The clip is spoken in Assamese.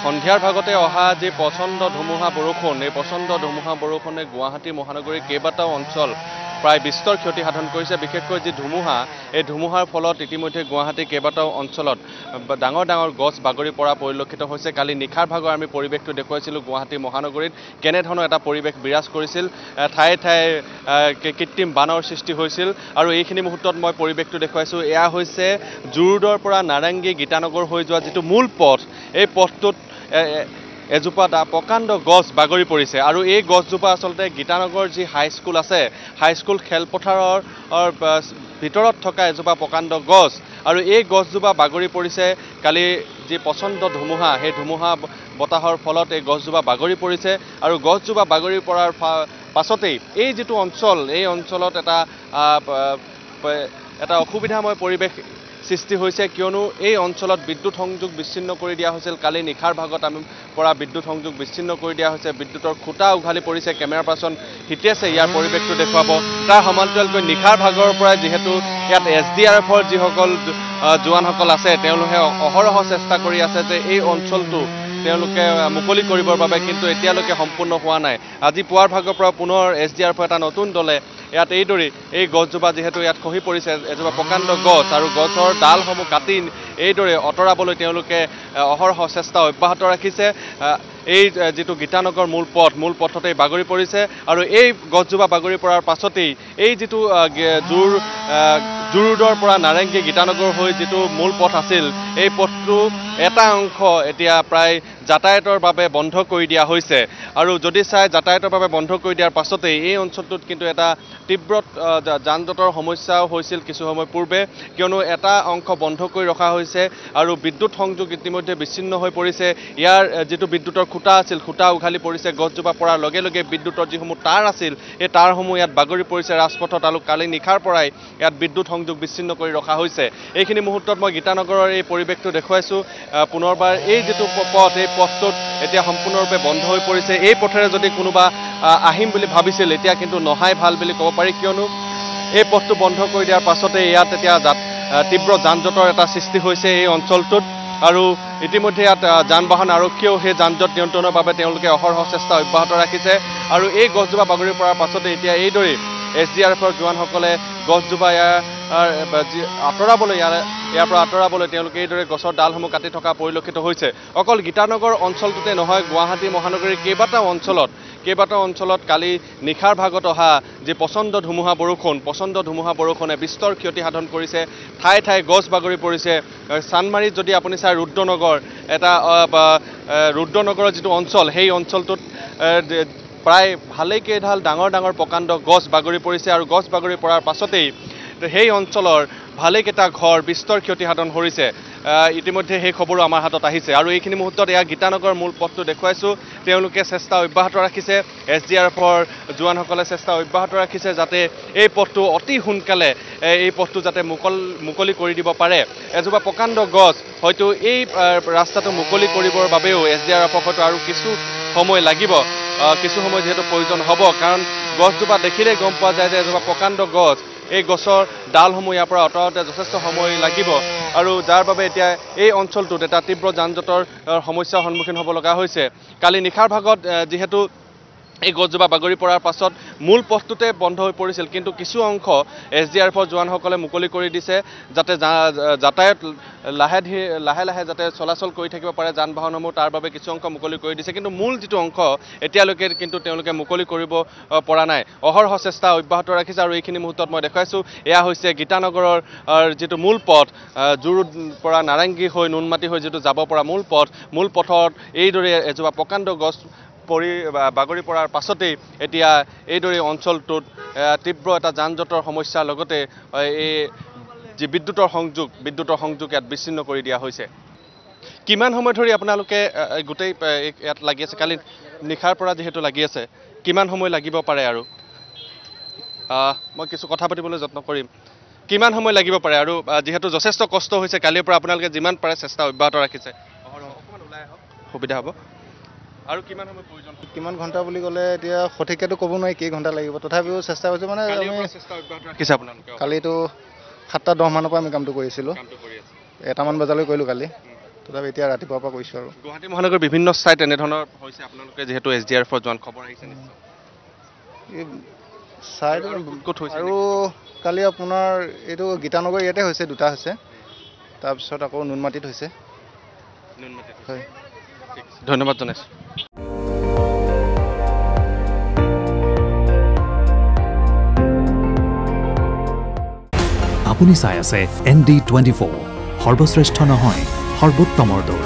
সন্ধিয়াৰ ভাগতে অহা যে প্ৰচণ্ড ধুমুহা বৰষুণ এই প্ৰচণ্ড ধুমুহা বৰষুণে গুৱাহাটী মহানগৰীৰ কেইবাটাও অঞ্চল প্ৰায় বিস্তৰ ক্ষতি সাধন কৰিছে বিশেষকৈ যি ধুমুহা এই ধুমুহাৰ ফলত ইতিমধ্যে গুৱাহাটীৰ কেইবাটাও অঞ্চলত ডাঙৰ ডাঙৰ গছ বাগৰি পৰা পৰিলক্ষিত হৈছে কালি নিশাৰ ভাগৰ আমি পৰিৱেশটো দেখুৱাইছিলোঁ গুৱাহাটী মহানগৰীত কেনেধৰণৰ এটা পৰিৱেশ বিৰাজ কৰিছিল ঠায়ে ঠায়ে কৃত্ৰিম বানৰ সৃষ্টি হৈছিল আৰু এইখিনি মুহূৰ্তত মই পৰিৱেশটো দেখুৱাইছোঁ এয়া হৈছে জু-ৰোডৰ পৰা নাৰেংগী গীতানগৰ হৈ যোৱা যিটো মূল পথ এই পথটোত এজোপা প্ৰকাণ্ড গছ বাগৰি পৰিছে আৰু এই গছজোপা আচলতে গীতানগৰ যি হাইস্কুল আছে হাইস্কুল খেলপথাৰৰ ভিতৰত থকা এজোপা প্ৰকাণ্ড গছ আৰু এই গছজোপা বাগৰি পৰিছে কালি যি প্ৰচণ্ড ধুমুহা সেই ধুমুহা বতাহৰ ফলত এই গছজোপা বাগৰি পৰিছে আৰু গছজোপা বাগৰি পৰাৰ পাছতেই এই যিটো অঞ্চল এই অঞ্চলত এটা অসুবিধাময় পৰিৱেশ সৃষ্টি হৈছে কিয়নো এই অঞ্চলত বিদ্যুৎ সংযোগ বিচ্ছিন্ন কৰি দিয়া হৈছিল কালি নিশাৰ ভাগত আমি পৰা বিদ্যুৎ সংযোগ বিচ্ছিন্ন কৰি দিয়া হৈছে বিদ্যুতৰ খুঁটা উঘালি পৰিছে কেমেৰা পাৰ্চন হিতেশে ইয়াৰ পৰিৱেশটো দেখুৱাব তাৰ সমান্তৰালকৈ নিশাৰ ভাগৰ পৰা যিহেতু ইয়াত SDRFৰ যিসকল জোৱানসকল আছে তেওঁলোকে অহৰহ চেষ্টা কৰি আছে যে এই অঞ্চলটো তেওঁলোকে মুকলি কৰিবৰ বাবে কিন্তু এতিয়ালৈকে সম্পূৰ্ণ হোৱা নাই আজি পুৱাৰ ভাগৰ পৰা পুনৰ SDRF এটা নতুন দলে ইয়াত এইদৰে এই গছজোপা যেহেতু ইয়াত খহি পৰিছে এজোপা প্ৰকাণ্ড গছ আৰু গছৰ ডালসমূহ কাটি এইদৰে অতৰাবলৈ তেওঁলোকে অহৰহ চেষ্টা অব্যাহত ৰাখিছে এই যেটো গীতানগৰ মূল পথতেই বাগৰি পৰিছে আৰু এই গছজোপা বাগৰি পৰাৰ পাছতেই এই যেটো জু-ৰোডৰ পৰা নাৰেংগী গীতানগৰ হৈ যেটো মূল পথ আছিল এই পথটো এটা অংশ এতিয়া প্ৰায় যাতায়াতৰ বাবে বন্ধ কৰি দিয়া হৈছে আৰু যদি চাই যাতায়াতৰ বাবে বন্ধ কৰি দিয়াৰ পাছতেই এই অঞ্চলটোত কিন্তু এটা তীব্ৰ যান-জঁটৰ সমস্যাও হৈছিল কিছু সময় পূৰ্বে কিয়নো এটা অংশ বন্ধ কৰি ৰখা হৈছে আৰু বিদ্যুৎ সংযোগ ইতিমধ্যে বিচ্ছিন্ন হৈ পৰিছে ইয়াৰ যেটো বিদ্যুতৰ খুঁটা আছিল খুঁটা উঘালি পৰিছে গছজোপা পৰাৰ লগে লগে বিদ্যুতৰ যিসমূহ তাঁৰ আছিল এই তাঁৰসমূহ ইয়াত বাগৰি পৰিছে ৰাজপথত আৰু কালি নিশাৰ পৰাই ইয়াত বিদ্যুৎ সংযোগ বিচ্ছিন্ন কৰি ৰখা হৈছে এইখিনি মুহূৰ্তত মই গীতানগৰৰ এই পৰিৱেশটো দেখুৱাইছোঁ পুনৰবাৰ এই যেটো পথ এই পথটোত এতিয়া সম্পূৰ্ণৰূপে বন্ধ হৈ পৰিছে এই পথেৰে যদি কোনোবা আহিম বুলি ভাবিছিল এতিয়া কিন্তু নহাই ভাল বুলি ক'ব পাৰি কিয়নো এই পথটো বন্ধ কৰি দিয়াৰ পাছতে ইয়াত এতিয়া তীব্ৰ যান-জঁটৰ এটা সৃষ্টি হৈছে এই অঞ্চলটোত আৰু ইতিমধ্যে ইয়াত যান-বাহন আৰক্ষীয়েও সেই যান-জঁট নিয়ন্ত্ৰণৰ বাবে তেওঁলোকে অহৰহ চেষ্টা অব্যাহত ৰাখিছে আৰু এই গছজোপা বাগৰি পৰাৰ পাছতে এতিয়া এইদৰে SDRFৰ জোৱানসকলে গছজোপা আঁতৰাবলৈ ইয়াৰ পৰা আঁতৰাবলৈ তেওঁলোকে এইদৰে গছৰ ডালসমূহ কাটি থকা পৰিলক্ষিত হৈছে অকল গীতানগৰ অঞ্চলটোতে নহয় গুৱাহাটী মহানগৰীৰ কেইবাটাও অঞ্চলত কালি নিশাৰ ভাগত অহা যে প্ৰচণ্ড ধুমুহা বৰষুণে বিস্তৰ ক্ষতি সাধন কৰিছে ঠায়ে ঠায়ে গছ বাগৰি পৰিছে চানমাৰীত যদি আপুনি চাই ৰুদ্ৰনগৰৰ যিটো অঞ্চল সেই অঞ্চলটোত প্ৰায় ভালেকেইডাল ডাঙৰ ডাঙৰ প্ৰকাণ্ড গছ বাগৰি পৰিছে আৰু গছ বাগৰি পৰাৰ পাছতেই সেই অঞ্চলৰ ভালেকেইটা ঘৰ বিস্তৰ ক্ষতি সাধন কৰিছে ইতিমধ্যে সেই খবৰো আমাৰ হাতত আহিছে আৰু এইখিনি মুহূৰ্তত এয়া গীতানগৰ মূল পথটো দেখুৱাইছোঁ তেওঁলোকে চেষ্টা অব্যাহত ৰাখিছে SDRFৰ জোৱানসকলে চেষ্টা অব্যাহত ৰাখিছে যাতে এই পথটো অতি সোনকালে এই পথটো যাতে মুকলি কৰি দিব পাৰে এজোপা প্ৰকাণ্ড গছ হয়তো এই ৰাস্তাটো মুকলি কৰিবৰ বাবেও SDRFক হয়তো আৰু কিছু সময় লাগিব কিছু সময় যেহেতু প্ৰয়োজন হ'ব কাৰণ গছজোপা দেখিলে গম পোৱা যায় যে এজোপা প্ৰকাণ্ড গছ এই গছৰ ডালসমূহ ইয়াৰ পৰা আঁতৰাওঁতে যথেষ্ট সময় লাগিব আৰু যাৰ বাবে এতিয়া এই অঞ্চলটোত এটা তীব্ৰ যান-জঁটৰ সমস্যাৰ সন্মুখীন হ'ব লগা হৈছে কালি নিশাৰ ভাগত যিহেতু এই গছজোপা বাগৰি পৰাৰ পাছত মূল পথটোতে বন্ধ হৈ পৰিছিল কিন্তু কিছু অংশ SDRFৰ জোৱানসকলে মুকলি কৰি দিছে যাতে যাতায়াত লাহে লাহে যাতে চলাচল কৰি থাকিব পাৰে যান-বাহনসমূহ তাৰ বাবে কিছু অংশ মুকলি কৰি দিছে কিন্তু মূল যেটো অংশ এতিয়ালৈকে কিন্তু তেওঁলোকে মুকলি কৰিব পৰা নাই অহৰহ চেষ্টা অব্যাহত ৰাখিছে আৰু এইখিনি মুহূৰ্তত মই দেখুৱাইছোঁ এয়া হৈছে গীতানগৰৰ যেটো মূল পথ জু-ৰোড পৰা নাৰেংগী হৈ নুনমাটি হৈ যেটো যাব পৰা মূল পথত এইদৰে এজোপা প্ৰকাণ্ড গছ বাগৰি পৰাৰ পাছতেই এতিয়া এইদৰে অঞ্চলটোত তীব্ৰ এটা যান-জঁটৰ সমস্যাৰ লগতে এই যে বিদ্যুৎৰ সংযোগ ইয়াত বিচ্ছিন্ন কৰি দিয়া হৈছে কিমান সময় ধৰি আপোনালোকে গোটেই ইয়াত লাগি আছে কালি নিশাৰ পৰা যেহেতু লাগি আছে কিমান সময় লাগিব পাৰে আৰু মই কিছু কথা পাতিবলৈ যত্ন কৰিম কিমান সময় লাগিব পাৰে আৰু যেহেতু যথেষ্ট কষ্ট হৈছে কালিৰ পৰা আপোনালোকে যিমান পাৰে চেষ্টা অব্যাহত ৰাখিছে অকমান ওলাই আহক সুবিধা হ'ব আৰু কিমান সময় প্ৰয়োজন কিমান ঘণ্টা বুলি ক'লে এতিয়া সঠিককৈ ক'ব নোৱাৰি কেই ঘণ্টা লাগিব তথাপিও চেষ্টা কৰিছোঁ মানে আমি চেষ্টা অব্যাহত ৰাখিছে আপোনালোকে কালিতো 7:10 মানৰ পৰা আমি কামটো কৰিছিলোঁ 1টামান বজালৈ কৰিলোঁ কালি তথাপি এতিয়া ৰাতিপুৱাৰ পৰা কৰিছোঁ আৰু গুৱাহাটী মহানগৰৰ বিভিন্ন ঠাইত এনেধৰণৰ হৈছে আপোনালোকে যিহেতু SDRFৰ যোৱান খবৰ আহিছে নিশ্চয় এই চাই ক'ত হৈছে আৰু কালি আপোনাৰ এইটো গীতানগৰ ইয়াতে হৈছে 2টা হৈছে তাৰপিছত আকৌ নুনমাটিত হৈছে হয় ধন্যবাদ জনাইছোঁ আপুনি চাই আছে ND24 সৰ্বশ্ৰেষ্ঠ নহয় সৰ্বোত্তমৰ দৌৰ